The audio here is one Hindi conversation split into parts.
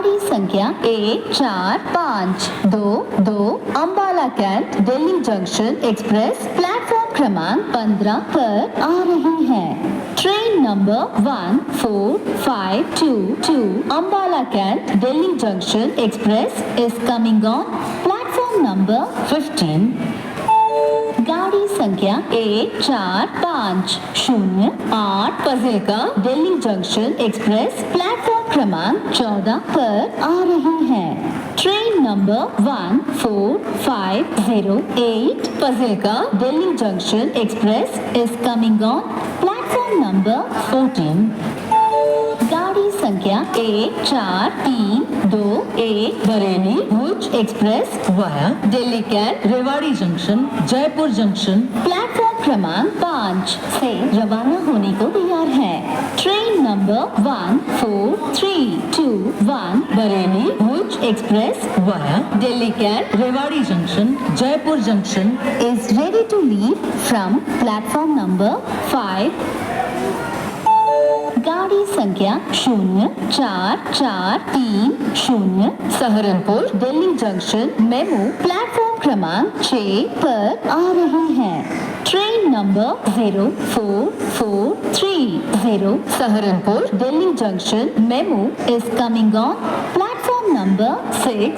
गाड़ी संख्या 145222 Ambala Cantt Delhi junction express platform क्रमांक 15 पर आ रही है। Train number 14522 Ambala Cantt Delhi junction express is coming on platform number 15। गाड़ी संख्या 1450 Fazilka Delhi junction express platform क्रमांक 14 पर आ रही है। Train number 14508 Fazilka Delhi junction express is coming on platform number 14। गाड़ी संख्या 1432 Bareilly Bhuj express via Delhi cantt Rewari junction Jaipur junction platform क्रमांक 5 से रवाना होने को तैयार है। Train number 14321 Bareilly Bhuj express via Delhi cantt Rewari junction Jaipur junction is ready to leave from platform number 5। गाड़ी संख्या 0440 Saharanpur Delhi junction MEMU platform क्रमांक 6 पर आ रही है। Train number 04430 Saharanpur Delhi junction MEMU is coming on platform number 6।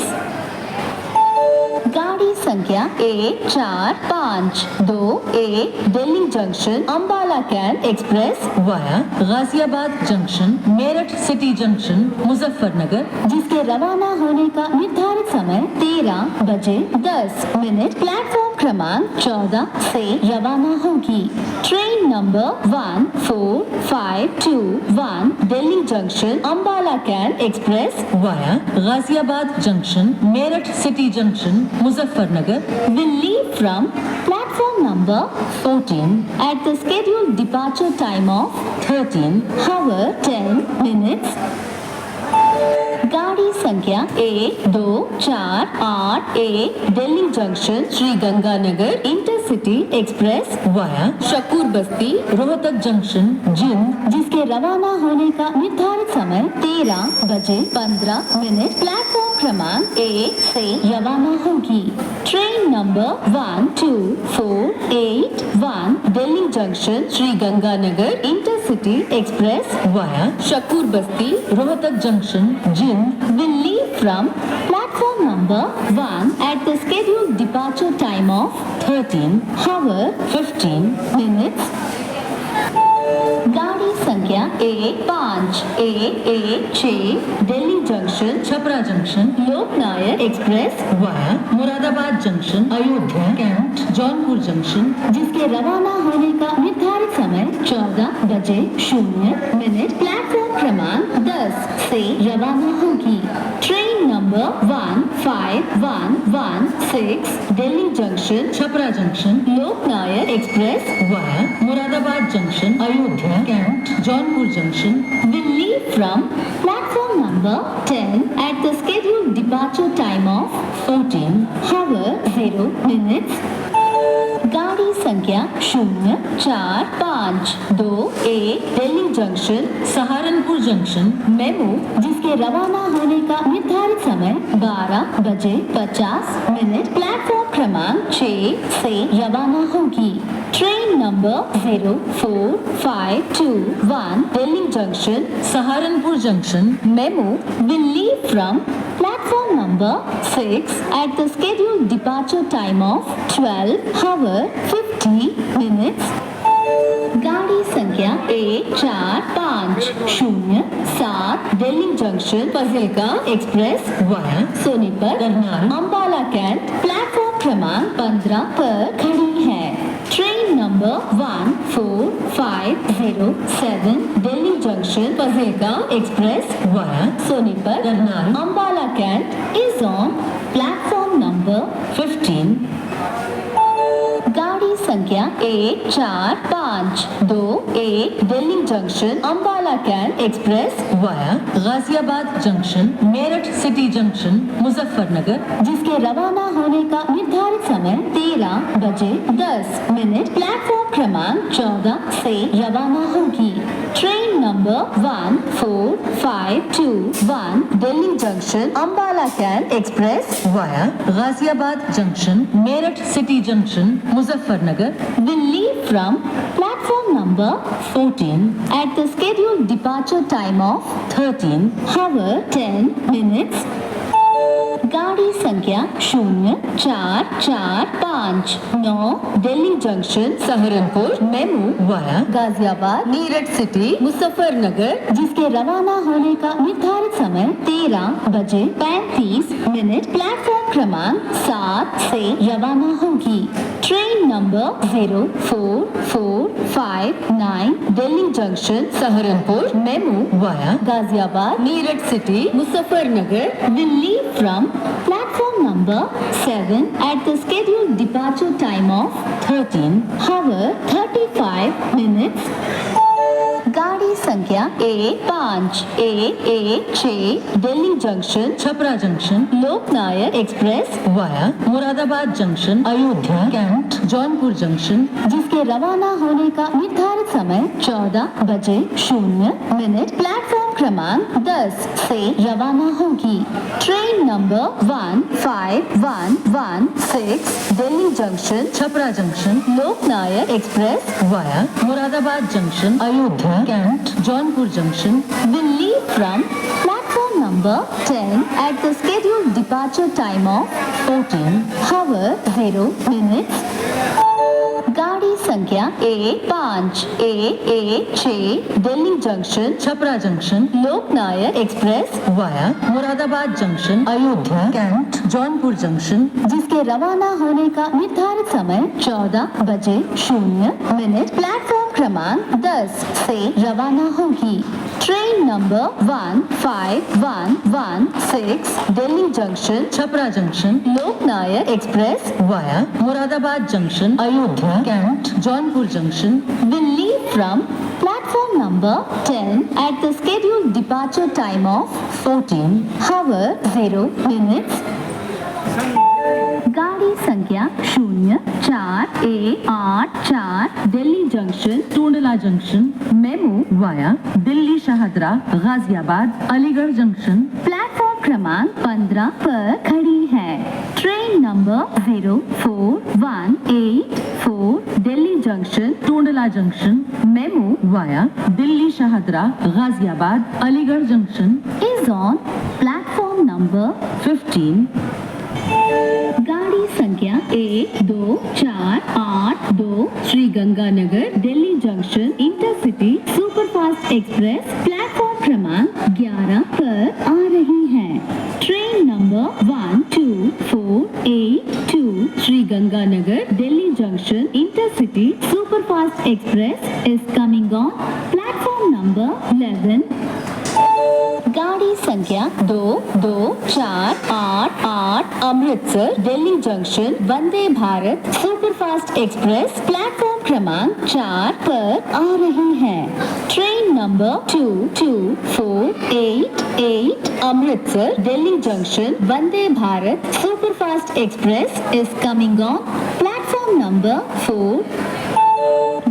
गाड़ी संख्या 1451 Delhi junction Ambala cantt express via Ghaziabad junction Meerut city junction Muzaffarnagar जिसके रवाना होने का निर्धारित समय 13 बजे 10 मिनट प्लेटफॉर्म क्रमांक 14 से रवाना होगी। Train number 14521 Delhi junction Ambala cantt express via Ghaziabad junction Meerut city junction Muzaffarnagar will leave from platform number 14 at the scheduled departure time of 13:10। गाड़ी संख्या 12481 Delhi junction Shri Ganganagar intercity express via Shakur Basti Rohtak junction जिंद जिसके रवाना होने का निर्धारित समय 13 बजे 15 मिनट प्लेटफॉर्म क्रमांक 1 से रवाना होगी। Train number 12481 Delhi junction Shri Ganganagar intercity express via Shakur Basti Rohtak junction Jind will leave from platform number 1 at the scheduled departure time of 13:15। गाड़ी संख्या 15116 Delhi junction Chhapra junction Loknayak express via Moradabad junction Ayodhya cantt Jaunpur junction जिसके रवाना होने का निर्धारित समय 14 बजे 0 प्लेटफॉर्म क्रमांक 10 से रवाना होगी। Train number 15116 Delhi junction Chhapra junction Loknayak express via Moradabad junction Ayodhya cantt Jaunpur junction will leave from platform number 10 at the scheduled departure time of 14:0। गाड़ी संख्या 04521 Delhi junction Saharanpur junction MEMU जिसके रवाना होने का निर्धारित समय 12 बजे 50 मिनट प्लेटफॉर्म क्रमांक 6 से रवाना होगी। Train number 04521 Delhi junction Saharanpur junction MEMU will leave from platform number 6 at the scheduled departure time of 12:50। गाड़ी संख्या 14507 Delhi junction Fazilka express via Sonipat Karnal Ambala Cantt platform क्रमांक 15 पर खड़ी है। Train number 14507 Delhi junction Fazilka express via Sonipat Karnal Ambala Cantt is on platform number 15। गाड़ी संख्या 14521 Delhi junction Ambala cantt express via Ghaziabad junction Meerut city junction Muzaffarnagar जिसके रवाना होने का निर्धारित समय 13 बजे 10 मिनट प्लेटफॉर्म क्रमांक 14 से रवाना होगी। Train number 14521 Delhi Junction Ambala Can Express via Ghaziabad Junction, Meerut City Junction, Muzaffarnagar will leave from platform number 14 at the scheduled departure time of 13 hour 10 minutes. गाड़ी संख्या 04459 Delhi junction Saharanpur MEMU via Ghaziabad Meerut city Muzaffarnagar जिसके रवाना होने का निर्धारित समय 13 बजे 35 मिनट प्लेटफॉर्म क्रमांक 7 से रवाना होगी। Train number 04459 Delhi junction Saharanpur MEMU via Ghaziabad Meerut city Muzaffarnagar will leave from platform number 7 at the scheduled departure time of 13 hour 35 minutes. गाड़ी संख्या A5116 Delhi junction Chhapra junction Loknayak express via Moradabad junction Ayodhya cantt Jaunpur junction जिसके रवाना होने का निर्धारित समय 14 बजे 0 मिनट प्लेटफॉर्म क्रमांक 10 से रवाना होगी। Train number 15116 Delhi junction Chhapra junction Loknayak express via Moradabad junction Ayodhya cantt Jaunpur junction will leave from platform number 10 at the scheduled departure time of 14 hour 0 minutes. गाड़ी संख्या A5116 Delhi junction Chhapra junction Loknayak express via Moradabad junction Ayodhya cantt Jaunpur junction जिसके रवाना होने का निर्धारित समय 14 बजे 0 मिनट प्लेटफॉर्म क्रमांक 10 से रवाना होगी। Train number 15116 Delhi junction Chhapra junction Loknayak express via Moradabad junction Ayodhya cantt Jaunpur junction will leave from platform number 10 at the scheduled departure time of 14 hour 0 minutes. गाड़ी संख्या 04184 Delhi junction Tundla junction MEMU via Delhi Shahdara Ghaziabad Aligarh junction platform क्रमांक 15 पर खड़ी है। Train number 04184 Delhi junction Tundla junction MEMU via Delhi Shahdara Ghaziabad Aligarh junction is on platform number 15. गाड़ी संख्या 12482 Shri Ganganagar Delhi junction intercity superfast express platform क्रमांक 11 पर आ रही है। Train number 12482 Shri Ganganagar Delhi junction intercity superfast express is coming on platform number 11। गाड़ी संख्या 22488 Amritsar Delhi junction Vande Bharat superfast express platform क्रमांक 4 पर आ रही है। Train number 22488 Amritsar Delhi junction Vande Bharat superfast express is coming on platform number 4।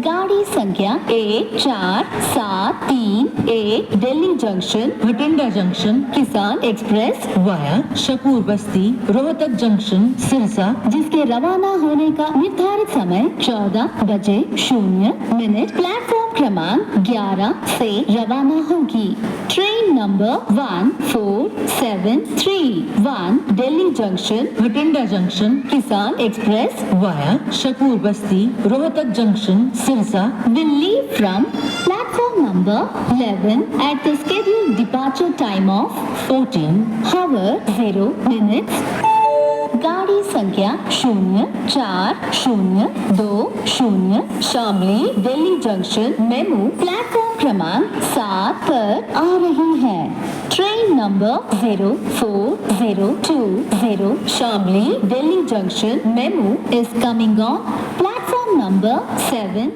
गाड़ी संख्या 14731 दिल्ली जंक्शन भटिंडा जंक्शन किसान express via Shakur Basti Rohtak junction Sirsa जिसके रवाना होने का निर्धारित समय 14 बजे 0 मिनट प्लेटफॉर्म क्रमांक 11 से रवाना होगी। Train number 14731 Delhi junction Bathinda junction किसान express via Shakur Basti Rohtak junction Sirsa will leave from platform number 11 at the scheduled departure time of 14 hour 0 minutes. गाड़ी संख्या 04020 Shamli Delhi junction MEMU platform क्रमांक 7 पर आ रही है। Train number 04020 Shamli Delhi junction MEMU is coming on platform number 7।